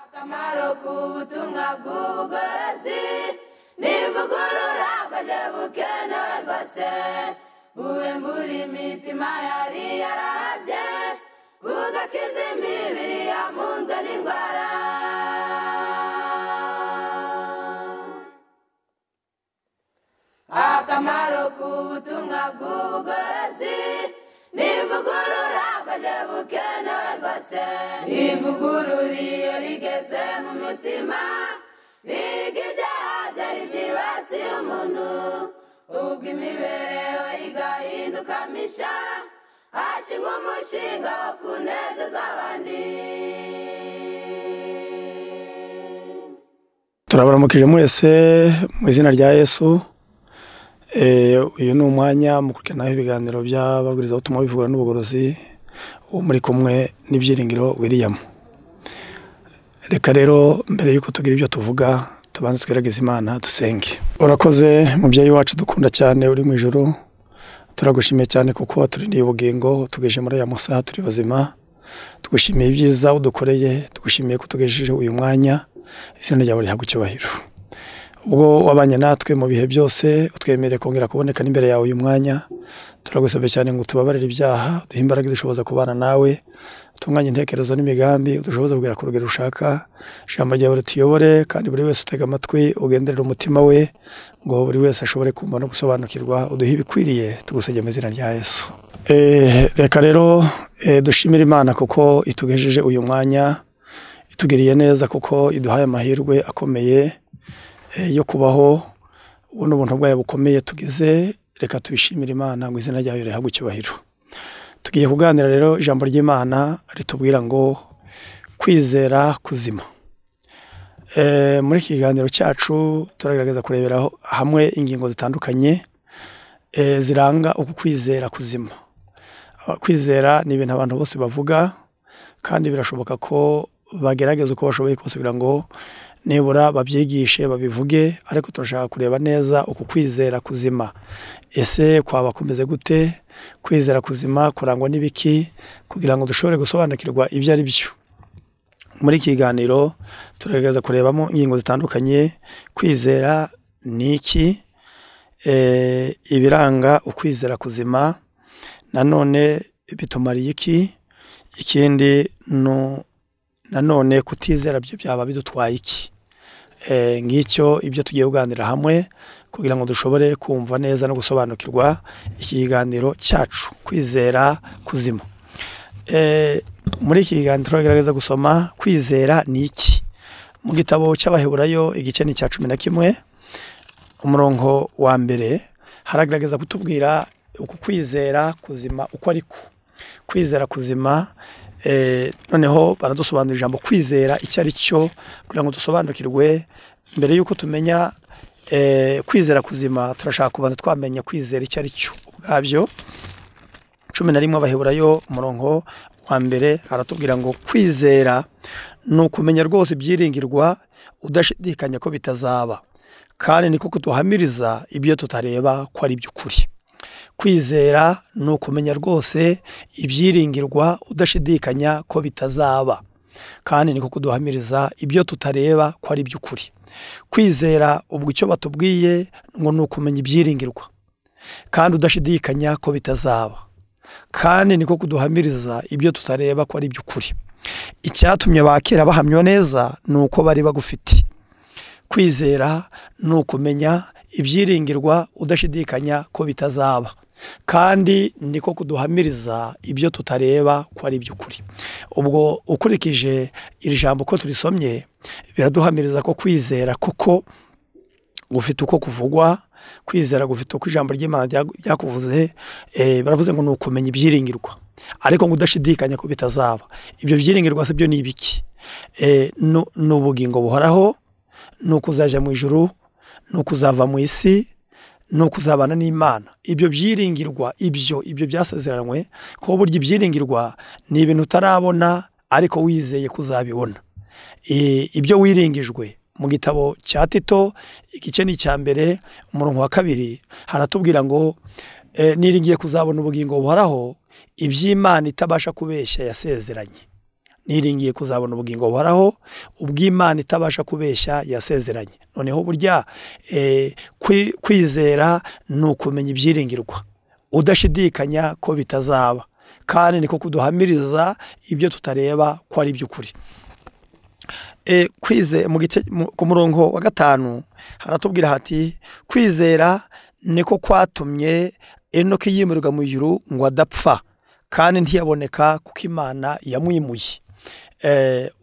akamaro k'ubutumwa bw'ubugorozi n'ivugurura bwaje bukenewe rwose buwembura imitima yari yarabye bugakiza imibiri yamunzwe n'indwara. Akamaro k'ubutumwa bw'ubugorozi n'ivugurura bwaje bukenewe rwose ivugurura iyo rigeze mu mutima riga ibyaha byari byibasiye umuntu ubwo imibereho igahinduka misha hashingwa umushinga wo kunezeza abandi. Turabaramukije mwese mu izina rya Yesu. Uyu ni umwanya mu kurikirana ibiganiro by'ababwiriza ubutumwa bivugura n'ubugorozi uwo muri kumwe n'Ibyiringiro William. Reka rero mbere yuko tugira ibyo tuvuga tubanze twerageze Imana dusenge. Urakoze mubyeyi wacu dukunda cyane uri mu ijuru, turagushimiye cyane kuko waturindiye ubugingo tugeje muri aya masaha turi bazima. Tugushimiye ibyiza udukoreye, tugushimiye kutugejeje uyu mwanya, izina ryawe rihabwe icyubahiro. Ubwo wabanye natwe mu bihe byose utwemereye kongera kuboneka n'imbere yawe uyu mwanya, turagusabye cyane ngo tubabarire ibyaha, duhe imbaraga dushoboza kubana nawe, tunganye intekerezo n'imigambi udushoboza kugera ku rugero ushaka. Ijambo ryawe rituyobore kandi buri wese utega amatwi ugenderera umutima we ngo buri wese ashobore kumva no gusobanukirwa, uduhe ibikwiriye tugusabye mu izina rya Yesu. Reka rero dushimire Imana kuko itugejeje uyu mwanya, itugiriye neza kuko iduhaye amahirwe akomeye yo kubaho. Ubu n'ubuntu bwayo bukomeye tugize, reka tubishimire Imana ngo izina ryayo rihabwe icyubahiro. Tugiye kuganira rero ijambo ry'Imana ritubwira ngo kwizera kuzima. Muri iki kiganiro cyacu turagerageza kurebera hamwe ingingo zitandukanye ziranga uku kwizera kuzima. Kwizera ni ibintu abantu bose bavuga kandi birashoboka ko bagerageza uko bashoboye kose kugira ngo nibura babyigishe babivuge, ariko turashaka kureba neza uku kwizera kuzima. Ese kwaba kumeze gute? Kwizera kuzima kurangwa n'ibiki kugira ngo dushobore gusobanukirwa ibyo ari byo. Muri iki kiganiro turagerageza kurebamo ingingo zitandukanye. Kwizera ni iki? Ibiranga ukwizera kuzima, nanone bitumariye iki? Ikindi nanone kutizera byo byaba bidutwaye iki? Ngicyo ibyo tugiye kuganira hamwe kugira ngo dushobore kumva neza no gusobanukirwa iki kiganiro cyacu kwizera kuzima. Muri iki kiganiro turagerageza gusoma kwizera ni iki mu gitabo cy'Abaheburayo igice ni cya 11 umurongo wa mbere. Haragerageza kutubwira uku kwizera kuzima uko ariko. Kwizera kuzima noneho baradusobanurira ijambo kwizera icyo ari cyo kugira ngo dusobanukirwe. Mbere yuko tumenya kwizera kuzima turashaka kubanza twamenya kwizera icyo ari cyo ubwabyo. 11 Abaheburayo umurongo wa mbere haratubwira ngo kwizera ni ukumenya rwose ibyiringirwa udashidikanya ko bitazaba, kandi niko kuduhamiriza ibyo tutareba ko ari by'ukuri. Kwizera ni ukumenya rwose ibyiringirwa udashidikanya ko bitazaba, kandi niko kuduhamiriza ibyo tutareba ko ari by'ukuri. Kwizera ubwo icyo batubwiye ngo ni ukumenya ibyiringirwa kandi udashidikanya ko bitazaba, kandi niko kuduhamiriza ibyo tutareba ko ari by'ukuri. Icyatumye abakera bahamywa neza ni uko bari bagufite. Kwizera ni ukumenya ibyiringirwa udashidikanya ko bitazaba, kandi niko kuduhamiriza ibyo tutareba ko ari by'ukuri. Ubwo ukurikije iri jambo ko turisomye biraduhamiriza ko kwizera kuko gufite uko kuvugwa, kwizera gufite uko ijambo ry'Imana ryakuvuze. Baravuze ngo ni ukumenya ibyiringirwa ariko ngo udashidikanya ko bitazaba. Ibyo byiringirwa se byo ni ibiki? Ni ubugingo buhoraho, ni ukuzaja mu ijuru, ni ukuzava mu isi, ni ukuzabana n'Imana. Ibyo byiringirwa ibyo byasezeranywe ko burya ibyiringirwa ni ibintu utarabona ariko wizeye kuzabibona. Ibyo wiringijwe mu gitabo cya Tito igice ni cya mbere umurongo wa 2 haratubwira ngo niringiye kuzabona ubugingo buhoraho iby'Imana itabasha kubeshya yasezeranye. niringiye kuzabona ubugingo buhoraho ubw'Imana itabasha kubeshya yasezeranye. Noneho burya kwizera ni ukumenya ibyiringirwa udashidikanya ko bitazaba, kandi niko kuduhamiriza ibyo tutareba ko ari by'ukuri. Ku murongo wa 5 haratubwira hati kwizera niko kwatumye Enoki yimurirwa mu ijuru ngo adapfa, kandi ntiyaboneka kuko Imana yamwimuye.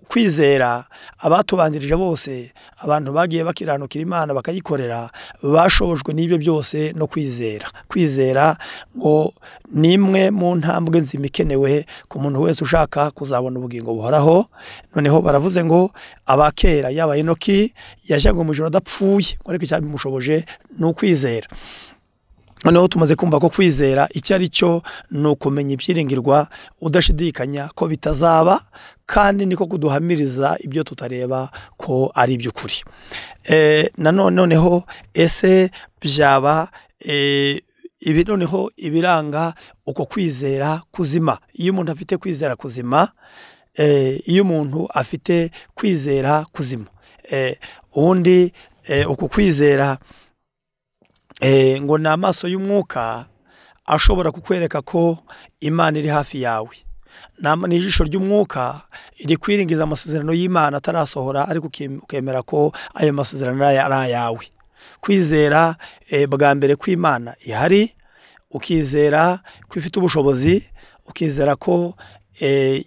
Kwizera abatubandirije bose, abantu bagiye bakiranukira Imana bakayikorera, bashobojwe n'ibyo byose no kwizera. Kwizera ngo ni imwe mu ntambwe nzima ikenewe ku muntu wese ushaka kuzabona ubugingo buhoraho. Noneho baravuze ngo abakera yaba Enoki yajyaga mu ijuru adapfuye, ariko icyabimushoboje ni ukwizera. Noneho tumaze kumva ko kwizera icyo ari cyo ni ukumenya ibyiringirwa udashidikanya ko bitazaba, kandi niko kuduhamiriza ibyo tutareba ko ari iby'ukuri. Noneho ese byaba noneho ibiranga uko kwizera kuzima. Iyo umuntu afite kwizera kuzima, ubundi uku kwizera ngo ni amaso y'umwuka ashobora kukwereka ko Imana iri hafi yawe. Ni ijisho ry'umwuka iri kwiringiza amasezerano y'Imana atarasohora, ariko ukemera ko ayo masezerano ari ayawe. Kwizera bwa mbere ko Imana ihari, ukizera ko ifite ubushobozi, ukizera ko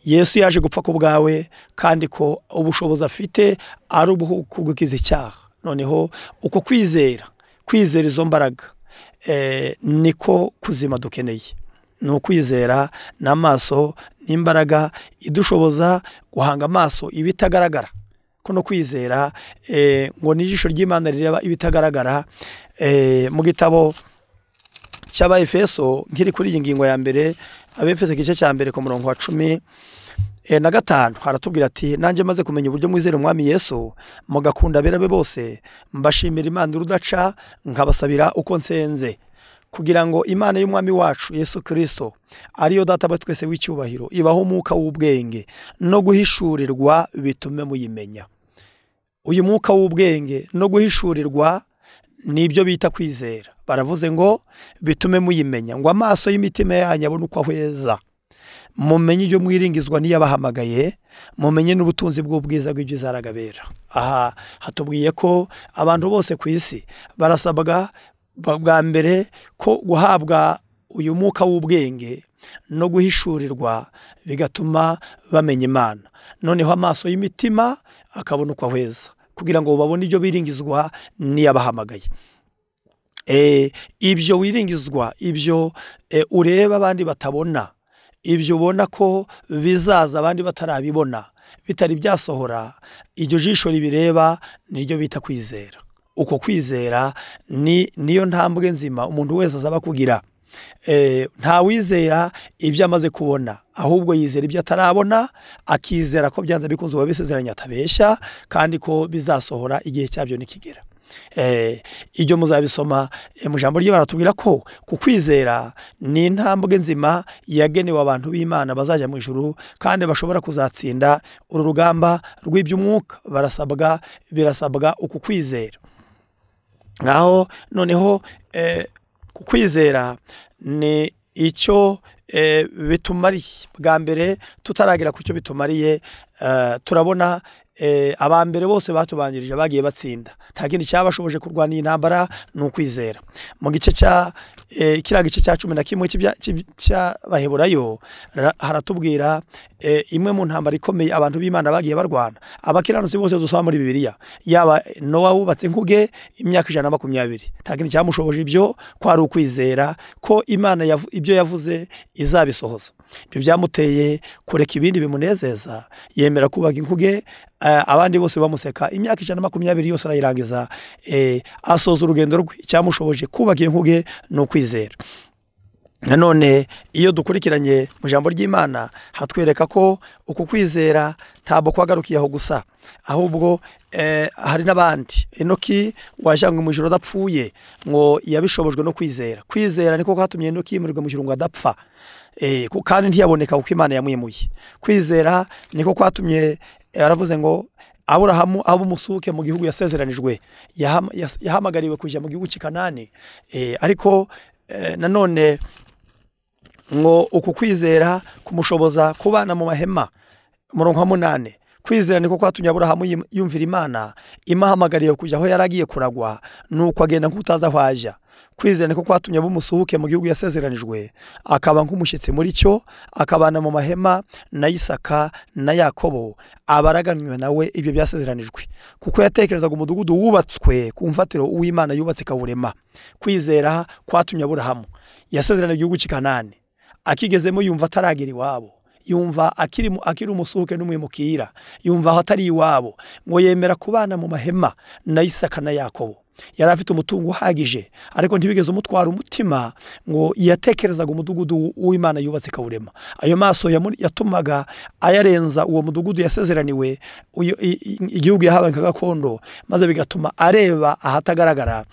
Yesu yaje gupfa ku bwawe, kandi ko ubushobozi afite ari ubwo icyaha. Noneho uko kwizera izo mbaraga niko kuzima dukeneye. Ni ukwizera n'amaso n'imbaraga idushoboza guhanga amaso ibitagaragara. Ko no kwizera ngo ni ijisho ry'Imana rireba ibitagaragara. Mu gitabo cy'Abaefeso nkiri kuri iyi ngingo ya mbere, Abefeso igice cya mbere ku murongo wa 15 haratubwira ati nanjye maze kumenya uburyo mwizera Umwami Yesu mugakunda abera bose, mbashimira Imana urudaca, nkabasabira uko nsenze, kugira ngo Imana y'Umwami wacu Yesu Kristo ariyo data wa twese w'icyubahiro ibaho umwuka w'ubwenge no guhishurirwa bitume muyimenya. Uyu mwuka w'ubwenge no guhishurirwa nibyo bita kwizera. Baravuze ngo bitume muyimenya, ngo amaso y'imitima yanyu abone uko ahweza, mumenye ibyo mwiringizwa n'iyabahamagaye, mumenye n'ubutunzi bw'ubwiza bw'ibyizaragabera. Aha hatubwiye ko abantu bose ku isi barasabwa bwa mbere ko guhabwa uyu mwuka w'ubwenge no guhishurirwa bigatuma bamenya Imana. Noneho amaso y'imitima akabona uko ahweza, kugira ngo babone ibyo biringizwa n'iyabahamagaye. Ibyo wiringizwa, ibyo ureba abandi batabona, ibyo ubona ko bizaza abandi batarabibona, bitari byasohora, iryo jisho ribireba niryo bita kwizera. Uko kwizera niyo ntambwe nzima umuntu wese azaba kugira. Nta wizera ibyo amaze kubona, ahubwo yizera ibyo atarabona, akizera ko byanze bikunze wabisezeranya atabeshya, kandi ko bizasohora igihe cyabyo nikigera. Ibyo muzabisoma mu ijambo ry'Imana. Tubwira ko ku kwizera ni intambwe nzima yagenewe abantu b'Imana bazajya mu ijuru, kandi bashobora kuzatsinda uru rugamba rw'iby'umwuka. Birasabwa uku kwizera. Ngaho noneho ku kwizera ni icyo bitumariye. Bwa mbere tutaragira ku cyo bitumariye, turabona abambere bose batubanjirije bagiye batsinda. Nta kindi cyabashoboje kurwana iyi ntambara ni ukwizera. Mu gice cya kiriya gice cya 11 cy'Abaheburayo haratubwira imwe mu ntambara ikomeye abantu b'Imana bagiye barwana. Abakiranutsi bose dusoma muri Bibiliya, yaba Nowa wubatse inkuge imyaka 120, nta kindi cyamushoboje ibyo kwari ukwizera ko Imana ibyo yavuze izabisohoza. Ibyo byamuteye kureka ibindi bimunezeza, yemera kubaka inkuge, abandi bose bamuseka. Imyaka 120 yose arayirangiza, asoza urugendo rwe. Icyamushoboje kubaka inkuge no kwizera. nanone iyo dukurikiranye mu ijambo ry'Imana hatwereka ko uku kwizera ntabwo kwagarukiye aho gusa, ahubwo hari n'abandi. Enoki wajanywe mu ijuru adapfuye ngo yabishobojwe no kwizera. Kwizera niko kwatumye Enoki yimurirwa mu ijuru ngo adapfa, kandi ntiyaboneka kuko Imana yamwimuye. Kwizera niko kwatumye aravuze ngo Aburahamu abo musuke mu gihugu yasezeranijwe, yahamagariwe kuja mu gihugu cy'Ikanani. Ariko nanone ngo uku kwizera kumushoboza kubana mu mahema. Umurongo wa 8, kwizera niko kwatumye Aburahamu yumvira Imana imuhamagariye kuja aho yaragiye kuragwa, nuko agenda nk'utaza aho aja. Kwizera niko kwatumye abumusuhuke mu gihugu yasezeranijwe, akaba nk'umushyitsi muri cyo, akabana mu mahema na Isaka na Yakobo, abaraganywe nawe ibyo byasezeranijwe, kuko yatekerezaga umudugudu wubatswe ku mfatiro uw'Imana yubatse kawurema. Kwizera kwatumye Aburahamu yasezerana igihugu cy'Ikanani, akigezemo yumva ataragira iwabo, yumva akiri umusuhuke n'umwimukira, yumva aho atari iwabo, ngo yemera kubana mu mahema na Isaka na Yakobo. Yari afite umutungo uhagije, ariko ntibigeze umutwara umutima, ngo yatekerezaga umudugudu w'Imana yubatse kawurema. Ayo maso yatumaga ayarenza uwo mudugudu yasezeraniwe, igihugu yahawe nka gakondo, maze bigatuma areba ahatagaragara.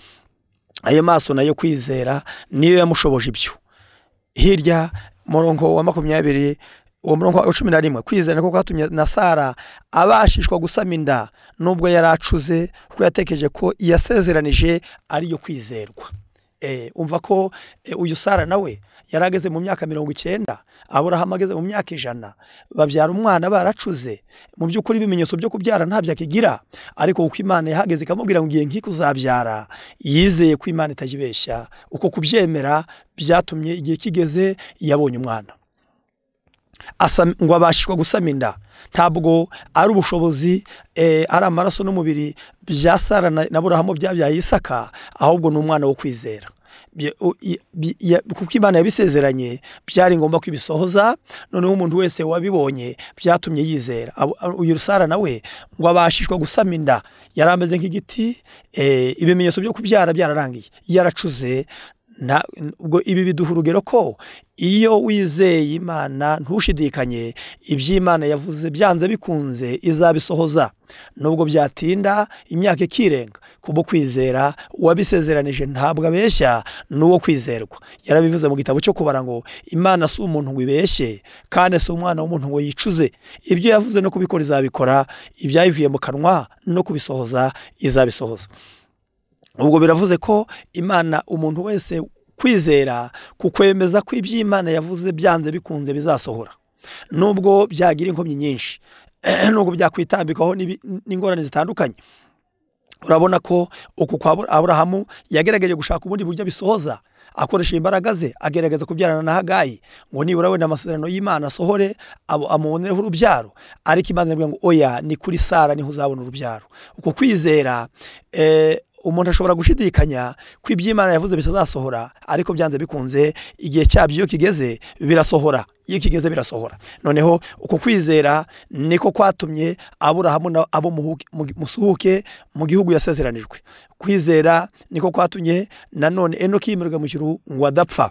Ayo maso nayo kwizera niyo yamushoboje ibyo. Hirya murongo wa 20, uwo murongo wa 11, kwizera niko kwatumye na Sara abashishwa gusama inda nubwo yaracuze, kuko yatekereje ko yasezeranije ari yo kwizerwa. Umva ko uyu Sara nawe yarageze mu myaka 90, Aburahamu ageze mu myaka 100, babyara umwana baracuze. Mu by'ukuri ibimenyetso byo kubyara ntabyo akigira, ariko uko Imana yahageze ikamubwira ngo ngiye nkikuzabyara, yizeye ko Imana itajibeshya. Uko kubyemera byatumye igihe kigeze yabonye umwana. Ngo abashishwa gusama inda ntabwo ari ubushobozi, ari amaraso n'umubiri bya Sara na Aburahamu byabyaye Isaka, ahubwo ni umwana wo kwizera. Kuko Imana yabisezeranye byari ngombwa ko ibisohoza. Noneho umuntu wese wabibonye byatumye yizera. Uyu Sara nawe ngo abashishwa gusama inda, yarameze nk'igiti, ibimenyetso byo kubyara byararangiye, yaracuze. Ubwo ibi biduha urugero ko iyo wizeye Imana ntushidikanye, iby'Imana yavuze byanze bikunze izabisohoza, nubwo byatinda imyaka ikirenga. Kubo kwizera uwabisezeranije ntabwo abeshya, nuwo kwizerwa. Yarabivuze mu gitabo cyo kubara ngo Imana si umuntu ngo ibeshye, kandi si umwana w'umuntu ngo yicuze. Ibyo yavuze no kubikora izabikora, ibyayivuye mu kanwa no kubisohoza izabisohoza. Ubwo biravuze ko Imana umuntu wese kwizera kukwemeza ko iby'Imana yavuze byanze bikunze bizasohora, nubwo byagira inkomyi nyinshi, nubwo byakwitambikaho n'ingorane zitandukanye. Urabona ko uku kwa Aburahamu yagerageje gushaka ubundi buryo bisohoza, akoresha imbaraga ze, agerageza kubyarana na Hagayi ngo nibura wenda amasezerano y'Imana asohore, amubonereho urubyaro. Ariko Imana ivuga ngo oya, ni kuri Sara niho uzabona urubyaro. Uko kwizera umuntu ashobora gushidikanya ko iby'Imana yavuze bitazasohora, ariko byanze bikunze igihe cyabyo iyo kigeze birasohora. Iyo kigeze birasohora. Noneho uko kwizera niko kwatumye Aburahamu abo musuhuke mu gihugu yasezeranijwe. Kwizera niko kwatumye nanone Enoki yimurirwa mu ijuru ngo adapfa,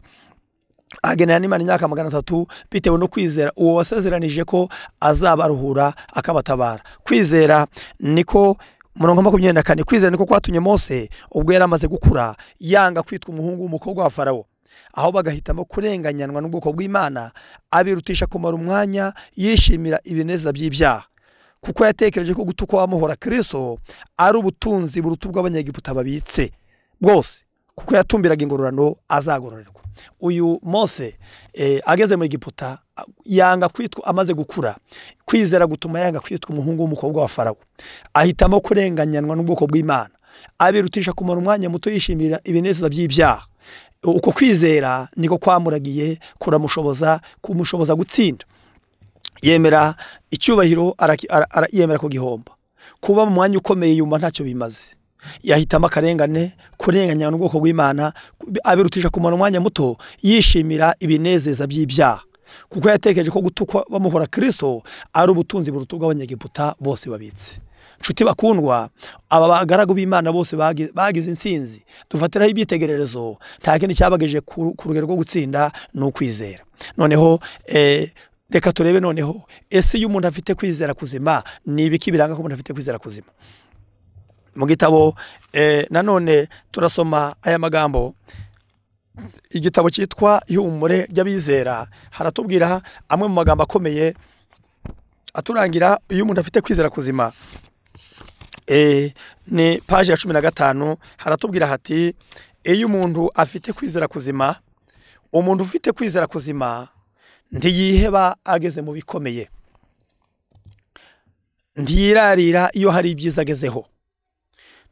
agenera n'Imana imyaka 300, bitewe no kwizera uwo wasezeranije ko azabaruhura akabatabara. Kwizera niko murongo 24, kwizera niko kwatumye Mose ubwo yari amaze gukura yanga kwitwa umuhungu w'umukobwa wa Farawo, aho bagahitamo kurenganyanwa n'ubwoko bw'Imana, abirutisha kumara umwanya yishimira ibineza by'ibyaha, kuko yatekereje ko gutukwa wamuhora Kristo ari ubutunzi buruta bw'Abanyegiputa babitse bwose, kuko yatumbiraga ingororano azagororerwa. Uyu Mose ageze mu Egiputa yanga kwitwa, amaze gukura, kwizera gutuma yanga kwitwa umuhungu w'umukobwa wa Farawo, ahitamo kurenganyanwa n'ubwoko bw'Imana, abirutisha kumara umwanya muto yishimira ibinezeza by'ibyaha. Uko kwizera niko kwamuragiye kumushoboza gutsinda. Yemera icyubahiro, yemera ko gihomba, kuba mu mwanya ukomeye yumva ntacyo bimaze. Yahitamo akarengane, kurenganya n'ubwoko bw'Imana, abirutisha kumara umwanya muto yishimira ibinezeza by'ibyaha, kuko yatekereje ko gutukwa bamuhora Kristo ari ubutunzi buruta bw'Abanyegiputa bose babitse. nshuti bakundwa, aba bagaragu b'Imana bose bagize insinzi, dufatiraho ibyitegererezo, nta kindi cyabageje ku rugero rwo gutsinda ni ukwizera. Noneho reka turebe noneho, ese iyo umuntu afite kwizera kuzima, ni ibiki biranga ko umuntu afite kwizera kuzima? Mu gitabo nanone turasoma aya magambo, igitabo cyitwa Ihumure ry'Abizera, haratubwira amwe mu magambo akomeye aturangira iyo umuntu afite kwizera kuzima. Ni page ya 15, haratubwira hati, iyo umuntu afite kwizera kuzima, umuntu ufite kwizera kuzima ntiyiheba ageze mu bikomeye, ntiyirarira iyo hari ibyiza agezeho,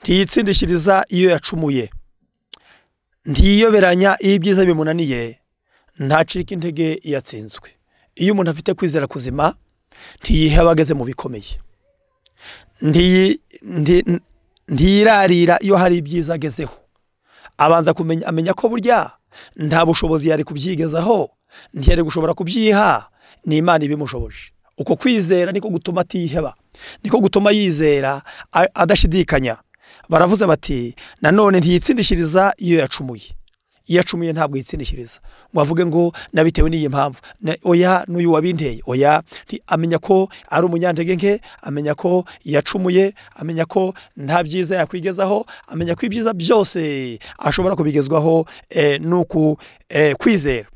ntiyitsindishiriza iyo yacumuye, ntiyoberanya iyo ibyiza bimunaniye, ntacika intege iyo atsinzwe. Iyo umuntu afite kwizera kuzima ntiyiheba ageze mu bikomeye, ntiyirarira iyo hari ibyiza agezeho, abanza amenya ko burya nta bushobozi yari kubyigezaho, ntiyari gushobora kubyiha, ni Imana ibimushoboje. Uko kwizera niko gutuma atiheba, niko gutuma yizera adashidikanya. Baravuze bati, nanone ntiyitsindishiriza iyo yacumuye. Iyo yacumuye ntabwo yitsindishiriza ngo avuge ngo nabitewe n'iyi mpamvu, oya n'uyu wabinteye, oya. Amenya ko ari umunyantege nke, amenya ko yacumuye, amenya ko nta byiza yakwigezaho, amenya ko ibyiza byose ashobora kubigezwaho nuko kwizera.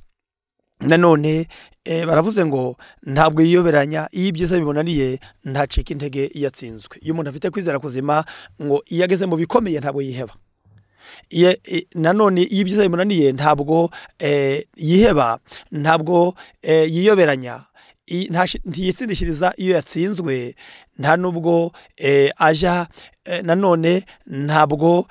Nanone baravuze ngo ntabwo yiyoberanya iyo ibyiza bimunaniye, ntacika intege iyo atsinzwe. Iyo umuntu afite kwizera kuzima, ngo iyo ageze mu bikomeye ntabwo yiheba. Nanone iyo ibyiza bimunaniye ntabwo yiheba, ntabwo yiyoberanya, ntiyitsindishiriza iyo yatsinzwe, nta nubwo aja nanone ntabwo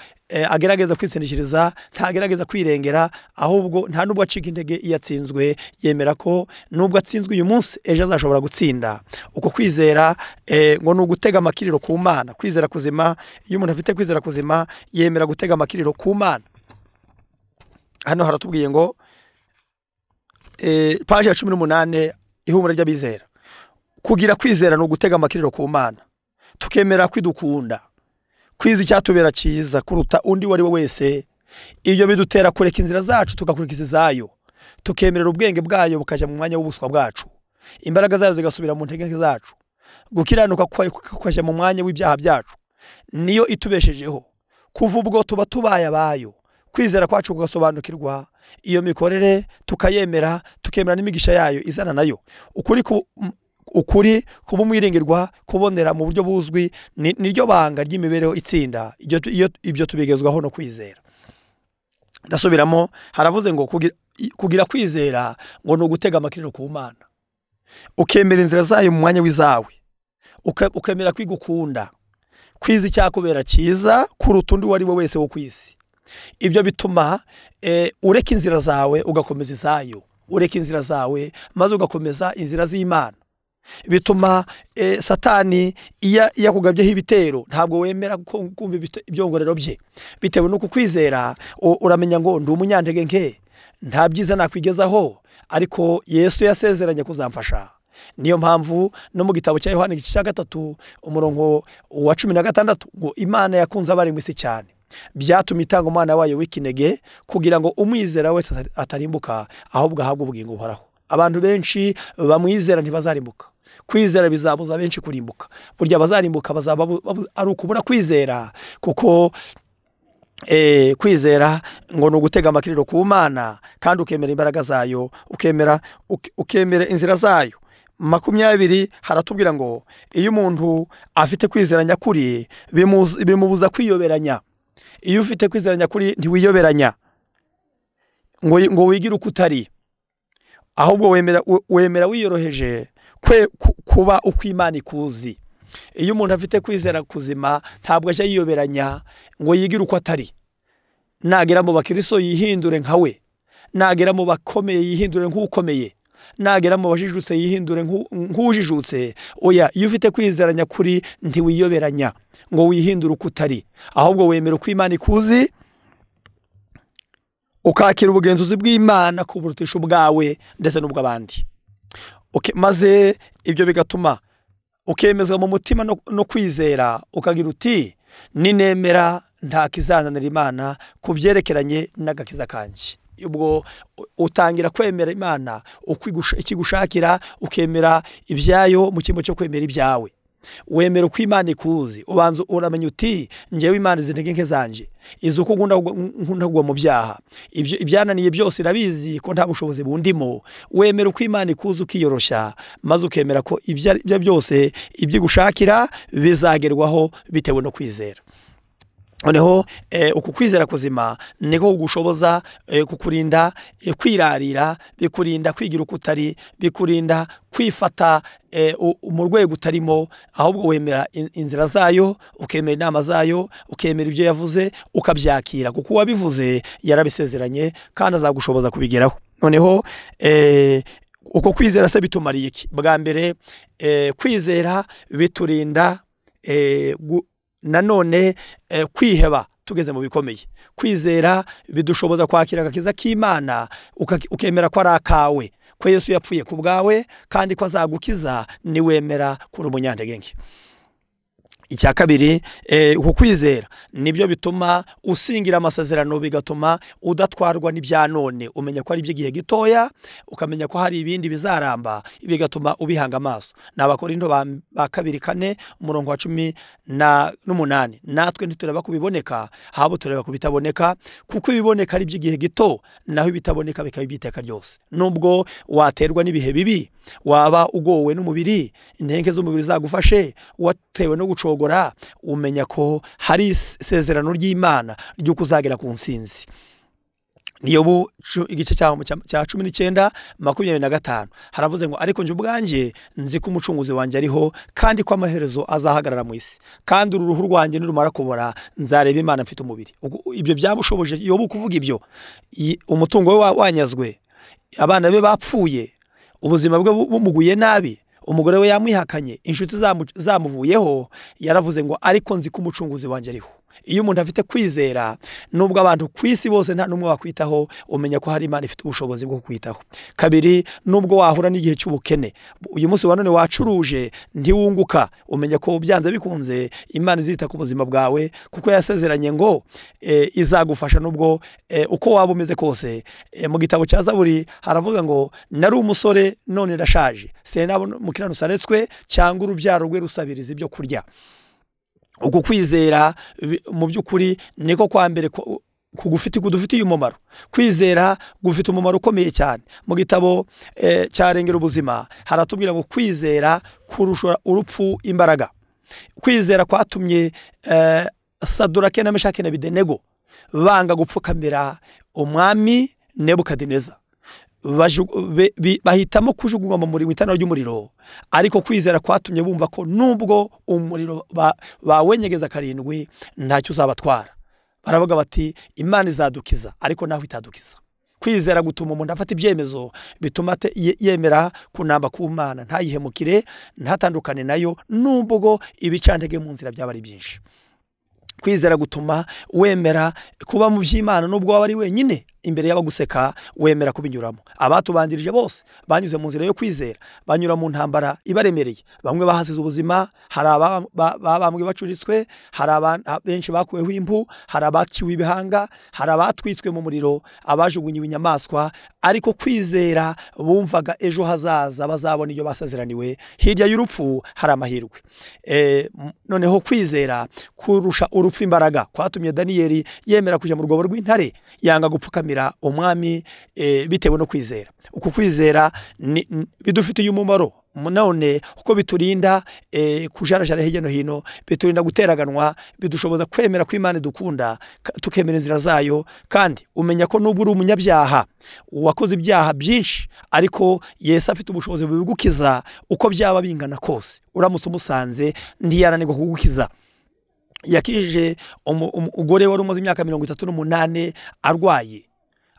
agerageza kwitsindishiriza, ntagerageza kwirengera, ahubwo nta nubwo acika intege iyo atsinzwe. Yemera ko nubwo atsinzwe uyu munsi, ejo azashobora gutsinda. Uko kwizera ngo ni ugutega amakiriro ku Mana. Kwizera kuzima, iyo umuntu afite kwizera kuzima, yemera gutega amakiriro ku Mana. Hano haratubwiye ngo page ya 18, Ihumure ry'Abizera, kugira kwizera ni ugutega amakiriro ku Mana, tukemera kwidukunda, kwiza icyatubera cyiza kuruta undi wari we wese. Iyo bidutera kureka inzira zacu tugakurikiza izayo, tukemerera ubwenge bwayo bukaja mu mwanya w'ubuswa bwacu, imbaraga zayo zigasubira mu ntege zacu, gukiranuka kwaje mu mwanya w'ibyaha byacu. Niyo itubeshejeho, kuva ubwo tuba tubaye abayo, kwizera kwacu kugasobanukirwa, iyo mikorere tukayemera, tukemera n'imigisha yayo izana nayo. Ukuri kuba umwiringirwa, kubonera mu buryo buzwi, niryo banga ry'imibereho itsinda. Ibyo tubigezwaho no kwizera. Ndasubiramo, haravuze ngo kugira kwizera ngo ni ugutega amakiriro ku Mana, ukemera inzira zayo mu mwanya w'izawe, ukemera kwigukunda, kwiza icyakubera cyiza kuruta undi wari we wese wo kwisi. Ibyo bituma ureka inzira zawe ugakomeza izayo, ureka inzira zawe maze ugakomeza inzira z'Imana. Bituma Satani iya kugabyeho ibitero, ntabwo wemera kumva ibyongorero bye, bitewe nuko kwizera uramenya ngo ndi umunyantege nke, nta byiza nakwigezaho, ariko Yesu yasezeranye kuzamfasha. Niyo mpamvu no mu gitabo cya Yohana igice cya 3 umurongo wa 16 ngo Imana yakunze abari mu isi cyane, byatuma itanga umwana wayo w'ikinege, kugira ngo umwizera wese atarimbuka, ahubwo ahabwe ubugingo buhoraho. Abantu benshi bamwizera ntibazarimbuka, kwizera bizabuza benshi kurimbuka. Burya bazarimbuka bazaba ari ukubura kwizera, kuko kwizera ngo ni ugutega amakiriro ku Mana, kandi ukemera imbaraga zayo, ukemera inzira zayo. 20 haratubwira ngo iyo umuntu afite kwizera nyakuri, bimubuza kwiyoberanya. Iyo ufite kwizera nyakuri ntiwiyoberanya ngo wigire uko utari, ahubwo wemera wiyoroheje kuba uko Imana ikuzi. Iyo umuntu afite kwizera kuzima, ntabwo aje yiyoberanya ngo yigire uko atari. Nagera mu bakristo yihindure nkawe, nagera mu bakomeye yihindure nk'ukomeye, nagera mu bajijutse yihindure nk'ujijutse. Oya, iyo ufite kwizera nyakuri ntiwiyoberanya ngo wihindure uko utari, ahubwo wemera uko Imana ikuzi, ukakira ubugenzuzi bw'Imana kuburutisha ubwawe ndetse n'ubw'abandi. Maze ibyo bigatuma ukemezwa mu mutima no kwizera ukagira uti ninemera nta kizananira Imana kubyerekeranye n'agakiza kanje. Ubwo utangira kwemera Imana ikigushakira, ukemera ibyayo mu kimbo cyo kwemera ibyawe. Wemera uko Imana ikuzi, ubanza uramenya uti njyewe Imana izi ntege nke zanje, izi uko nkunda kugwa mu byaha, ibyananiye byose irabizi ko nta bushobozi bundimo. Wemera uko Imana ikuzi ukiyoroshya, maze ukemera ko ibyo byose ibyigushakira bizagerwaho bitewe no kwizera. Noneho uku kwizera kuzima niko kugushoboza kukurinda kwirarira, bikurinda kwigira uko utari, bikurinda kwifata mu rwego utarimo, ahubwo wemera inzira zayo, ukemera inama zayo, ukemera ibyo yavuze ukabyakira, kuko uwabivuze yarabisezeranye kandi azagushoboza kubigeraho. Noneho uko kwizera se bitumariye iki? Bwa mbere kwizera biturinda nanone kwiheba tugeze mu bikomeye. Kwizera bidushoboza kwakira agakiza k'Imana, ukemera ko ari akawe, ko Yesu yapfuye ku bwawe kandi ko azagukiza niwemera kuri umunyantege nke. Icya kabiri, uko kwizera nibyo bituma usingira amasezerano, bigatuma udatwarwa n'ibya none, umenya ko ari iby'igihe gitoya, ukamenya ko hari ibindi bizaramba, bigatuma ubihanga amaso. N'Abakorinto ba 2:4 umurongo wa 18, natwe ntitureba kubiboneka, ahubwo tureba kubitaboneka, kuko ibiboneka ari iby'igihe gito, naho ibitaboneka bikaba iby'iteka ryose. Nubwo waterwa n'ibihe bibi, waba ugowe n'umubiri, intege z'umubiri zagufashe, watewe no gucogora, umenya ko hari isezerano ry'Imana ryo kuzagera ku nsinzi. Niyo igice cya 19:25 haravuze ngo ariko nje ubwanjye nzi ko umucunguzi wanjye ariho, kandi ko amaherezo azahagarara mu isi, kandi uruhu rwanjye nirumara kubora nzareba Imana mfite umubiri. Ibyo byabushoboje Yobu kuvuga ibyo. Umutungo we wanyazwe, abana be bapfuye, ubuzima bwe bumuguye nabi, umugore we yamwihakanye, inshuti zamuvuyeho, yaravuze ngo ariko nzi ko umucunguzi wanjye ariho. Iyo umuntu afite kwizera, nubwo abantu kwisi bose nta numwe wakwitaho, umenya ko hari Imana ifite ubushobozi bwo kwitaho. Kabiri, nubwo wahura n'igihe cy'ubukene, uyu munsi wa none wacuruje ntiwunguka, umenya ko byanze bikunze Imana izita ku buzima bwawe, kuko yasezeranye ngo izagufasha nubwo uko waba umeze kose. Mu gitabo cya Zaburi haravuga ngo nari umusore none ndashaje, sinabona umukiranutsi aretswe, cyangwa urubyaro rwe rusabiriza ibyo kurya. Uko kwizera mu by'ukuri niko kwa mbere kudufitiye umumaro. Kwizera gufite umumaro ukomeye cyane. Mu gitabo cyarengera ubuzima haratubwira ngo kwizera kurusha urupfu imbaraga. Kwizera kwatumye Sadurake na Meshaki na Abedenego banga gupfukamira umwami Nebukadineza, bahitamo kujugunywa mu muriro w'itara ry'umuriro. Ariko kwizera kwatumye bumva ko nubwo umuriro bawenyegeza 7 ntacyo uzabatwara. Baravuga bati Imana izadukiza, ariko naho itadukiza. Kwizera gutuma umuntu afata ibyemezo, bituma yemera kunamba ku Mana, ntayihemukire, ntatandukane nayo, nubwo ibicantege mu nzira byaba ari byinshi. Kwizera gutuma wemera kuba mu by'Imana, nubwo waba ari wenyine imbere y'abaguseka, wemera kubinyuramo. Abatubandirije bose banyuze mu nzira yo kwizera, banyura mu ntambara ibaremereye. Bamwe bahasize ubuzima, hari abambwe bacuritswe, hari benshi bakuweho impu, hari abaciwe ibihanga, hari abatwitswe mu muriro, abajugunyiwe inyamaswa. Ariko kwizera bumvaga ejo hazaza bazabona iyo basezeraniwe, hirya y'urupfu hari amahirwe. Noneho kwizera kurusha urupfu imbaraga kwatumye Daniyeli yemera kujya mu rwobo rw'intare, yanga gupfukamira umwami bitewe no kwizera. Uko kwizera bidufitiye umumaro none, kuko biturinda kujarajara hirya no hino, biturinda guteraganwa, bidushoboza kwemera ko Imana dukunda, tukemera inzira zayo. Kandi umenya ko nubwo uri umunyabyaha, wakoze ibyaha byinshi, ariko Yesu afite ubushobozi bubigukiza uko byaba bingana kose. Uramutse umusanze ntiyaranirwa kugukiza. Yakijije umugore wari umaze imyaka 38 arwaye,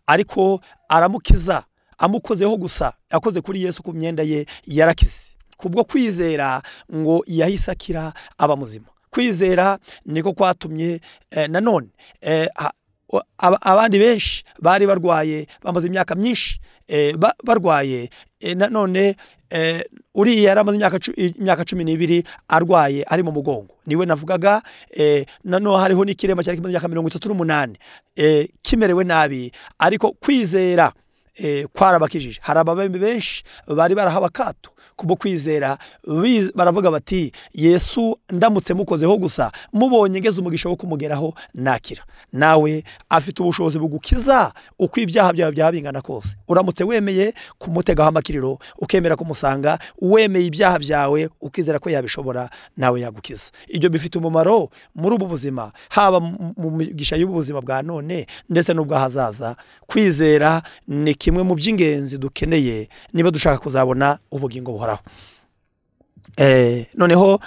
ariko aramukiza amukozeho gusa. Yakoze kuri Yesu ku myenda ye, yarakize kubwo kwizera, ngo yahise akira aba muzima. Kwizera niko kwatumye nanone abandi benshi bari barwaye bamaze imyaka myinshi barwaye nanone uriya yaramaze imyaka 12 arwaye ari mu mugongo niwe navugaga nano hariho n'ikirema cyari kimaze imyaka 38 kimerewe nabi ariko kwizera kwarabakijije hari ababembe benshi bari barahawe akato kubo kwizera baravuga bati Yesu ndamutse mukozeho gusa mubonye ngeze umugisha wo kumugeraho nakira nawe afite ubushobozi bugukiza uko ibyaha byawe byabingana kose uramutse wemeye kumutegaho amakiriro ukemera kumusanga wemeye ibyaha byawe ukizera ko yabishobora nawe yagukiza ibyo bifite umumaro muri ubu buzima haba mu migisha y'ubuzima bwa none ndetse n'ubwahazaza kwizera ni kimwe mu by'ingenzi dukeneye niba dushaka kuzabona ubugingo buhoraho noneho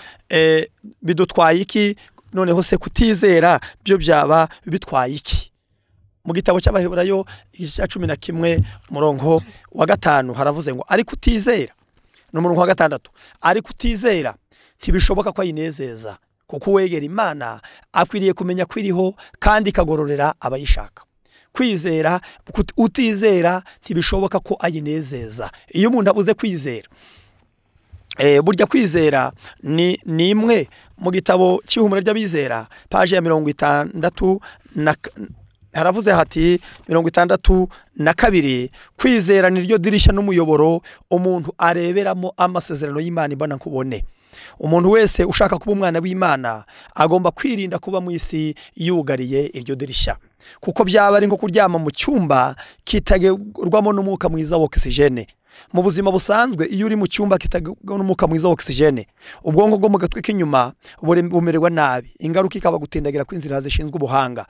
bidutwaye iki noneho se kutizera byo byaba bitwaye iki mu gitabo cy'Abaheburayo igice 11 umurongo wa 5 haravuze ngo ari kutizera no murongo wa 6 ari kutizera ntibishoboka ko ayinezeza kuko wegera Imana akwiriye kumenya kwiriho kandi kagororera abayishaka kwizera utizera ntibishoboka ko ayinezeza iyo umuntu abuze kwizera burya kwizera ni imwe mu gitabo cy'ihumure ry'abizera page ya 60 haravuze hati 62 kwizera niryo dirisha n'umuyoboro umuntu areberamo amasezerano y'Imana ibana nkubone umuntu wese ushaka kuba umwana w'Imana agomba kwirinda kuba mu isi yugariye iryo dirisha kuko byaba ari nko kuryama mu cyumba kitagerwamo n'umwuka mwiza wa oxygene mu buzima busanzwe iyo uri mu cyumba kitagerwamo n'umwuka mwiza wa oxygene ubwonko bwo mu gatwe k'inyuma bumererwa nabi ingaruka ikaba gutindagira kw'inzira zishinzwe ubuhanga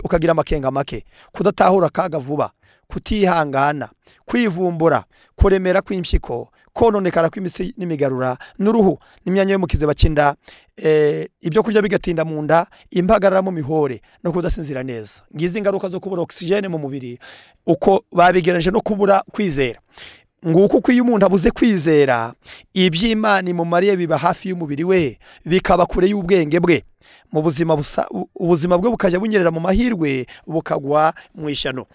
ukagira amakenga make kudatahura kaga vuba kutihangana kwivumbura kuremera kw'impyiko kononekara kw'imitsi n'imigarura n'uruhu n'imyanya yo mu kiziba cy'inda ibyo kurya bigatinda mu nda impagarara mu mihore no kudasinzira neza ngizi ingaruka zo kubura oxygene mu mubiri uko babigereje no kubura kwizera nguko uko iyo umuntu abuze kwizera iby'Imana mu Mariya biba hafi y'umubiri we bikaba kure y'ubwenge bwe mu ubuzima bwe bukajya bunyerera mu mahirwe bukagwa mu ishyano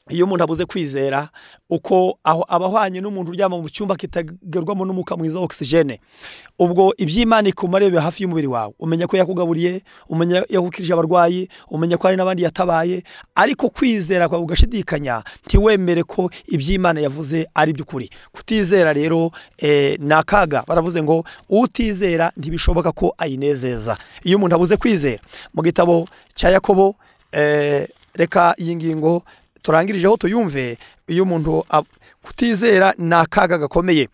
iyo umuntu abuze kwizera uko aho abahwanye n'umuntu uryama mu cyumba kitagerwamo n'umuka mwiza wa oxygene ubwo iby'Imana ikumarebe hafi y'umubiri wawe umenya ko yakugaburiye umenya yakukirije abarwayi umenya ko hari n'abandi yatabaye ariko kwizera kwa ugashidikanya ntiwemere ko iby'Imana yavuze ari by'ukuri kutizera rero nakaga baravuze ngo utizera ntibishoboka ko ayinezeza iyo umuntu abuze kwizera mu gitabo cya Yakobo reka iyi ngingo turangirijeho tuyumve iyo umuntu kutizera nakaga gakomeye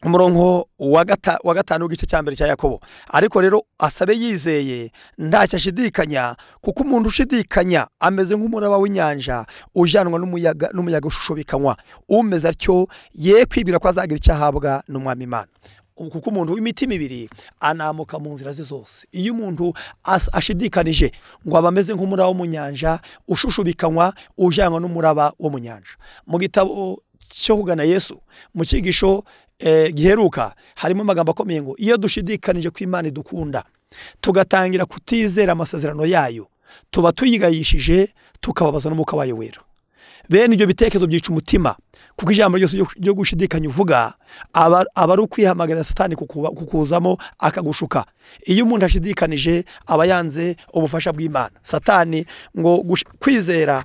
umurongo wa 5 w'igice cya mbere cya Yakobo ariko rero asabe yizeye ntacyo ashidikanya kuko umuntu ushidikanya ameze nk'umuraba w'inyanja ujanwa n'umuyaga ushushobikanywa umeze atyo ye kwibira ko azagira icyahabwa n'Umwami Imana kuko umuntu w'imitima ibiri anamuka mu nzira ze zose iyo umuntu ashidikanije ngo abameze nk'umuraba wo mu nyanja ushushubikanywa ujanwa n'umuraba wo mu nyanja mu gitabo cyo kugana Yesu mu cyigisho giheruka harimo amagambo akomeye ngo iyo dushidikanije ko Imana idukunda tugatangira kutizera amasezerano yayo tuba tuyigayishije tukababazwa n'umwuka wayo wera bene ibyo bitekerezo byica umutima kuko ijambo ryose ryo gushidikanya uvuga aba ari ukwihamagarira Satani kukuzamo akagushuka iyo umuntu ashidikanije aba yanze ubufasha bw'Imana Satani ngo kwizera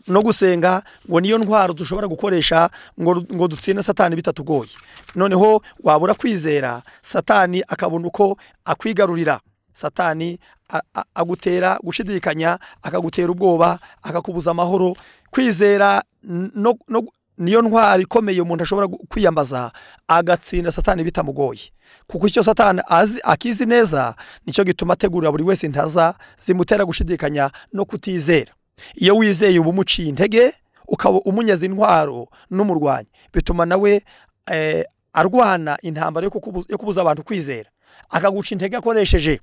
no gusenga ngo niyo ntwaro dushobora gukoresha ngo dutsine Satani bitatugoye noneho wabura kwizera Satani akabona uko akwigarurira Satani agutera gushidikanya akagutera ubwoba akakubuza amahoro kwizera niyo ntwari ikomeye umuntu ashobora kwiyambaza agatsinda Satani bitamugoye kuko icyo Satani akizi neza nicyo gituma ategurira buri wese intaza zimutera gushidikanya no kutizera iyo wizeye ubumuciye intege ukaba umunyaza intwaro n'umurwanyi bituma nawe arwana intambara yo kubuza abantu kwizera akaguca intege akoresheje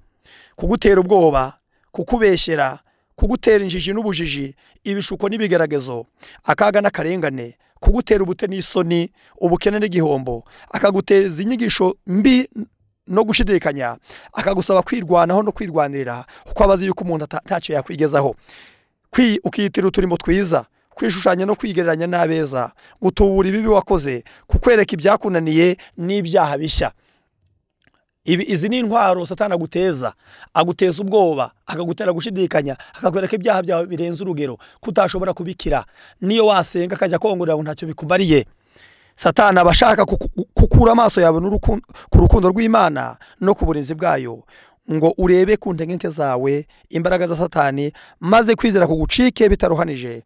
kugutera ubwoba kukubeshyera kugutera injiji n'ubujiji ibishuko n'ibigaragazo akaga n'akarengane kugutera ubute n'isoni ubukene n'igihombo akaguteza inyigisho mbi no gushidikanya, akagusaba kwirwanaho no kwirwanirira kuko abazi yuko umuntu ntacyo yakwigezaho. Ukitira uturimo twiza, kwishushanya no kwigereranya n'abeza, gutubura ibibi wakoze, kukwereka ibyakunaniye n'ibyaha bishya. Izi ni intwaro Satani aguteza ubwoba, akagutera gushidikanya, akakwereka ibyaha byawe birenze urugero kutashobora kubikira. Niyo wasenga akajya kongorera ngo ntacyo bikumariye. Satani abashaka kukura amaso yawe ku rukundo rw'Imana no ku burinzi bwayo, ngo urebe ku ntege zawe imbaraga za Satani, maze kwizera kugucike bitaruhanije,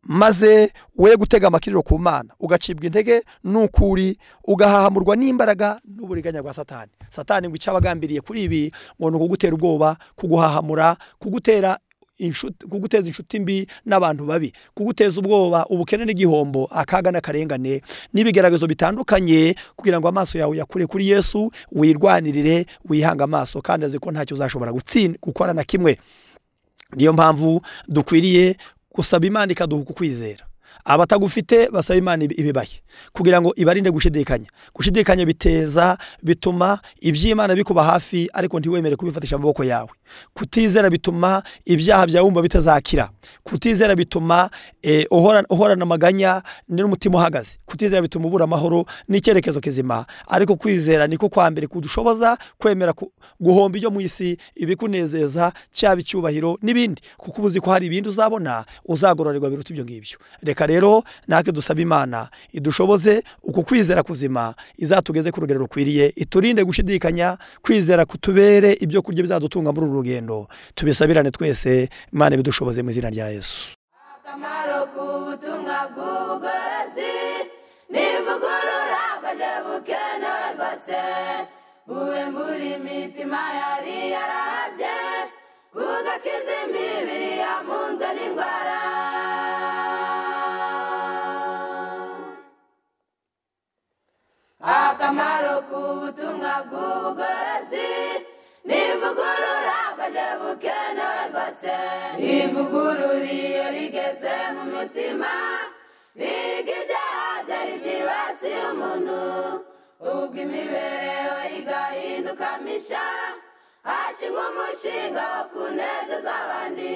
maze we gutega amakiriro ku Mana, ugacibwa intege n'ukuri, ugahahamurwa n'imbaraga n'uburiganya bwa Satani. Satani ngo icyabagambiriye kuri ibi ngo ni ukugutera ubwoba, kuguhahamura, kuguteza inshuti mbi n'abantu babi, kuguteza ubwoba, ubukene n'igihombo, akaga n'akarengane n'ibigaragazo bitandukanye, kugira ngo amaso yawe yakure kuri Yesu, wirwanirire, wihanga amaso, kandi azi ko ntacyo uzashobora gukora na kimwe. Niyo mpamvu dukwiriye gusaba Imana ikaduha kwizera. Abatagufite basaba Imana ibibahe kugira ngo ibarinde gushidikanya. Gushidikanya bituma iby'Imana bikuba hafi ariko ntiwemere kubifatisha amaboko yawe. Kutizera bituma ibyaha byawe wumva bitazakira. Kutizera bituma uhorana amaganya n'umutima uhagaze. Kutizera bituma ubura amahoro n'icyerekezo kizima. Ariko kwizera niko kwa mbere kudushoboza kwemera guhomba ibyo mu isi, ibikunezeza, cyaba icyubahiro n'ibindi, kuko ubuzi ko hari ibindi uzabona uzagororerwa biruta ibyo ngibyo. Reka rero natwe dusaba Imana idushoboze uku kwizera kuzima, izatugeze ku rugero rukwiriye, iturinde gushidikanya, kwizera kutubere ibyo kurya bizadutunga muri uru rugendo. Tubisabirane twese, Imana ibidushoboze mu izina rya Yesu. Akamaro k'ubutumwa bw'ubugorozi n'ivugurura bwaje bukenewe rwose, buwembura imitima yari yarabye, bugakiza imibiri yamunzwe n'indwara. Akamaro k'ubutumwa bw'ubugorozi n'ivugurura bwaje bukenewe rwose, ivugurura iyo rigeze mu mutima, riga ibyaha byari byibasiye umuntu, ubwo imibereho igahinduka misha, hashingwa umushinga wo kunezeza abandi.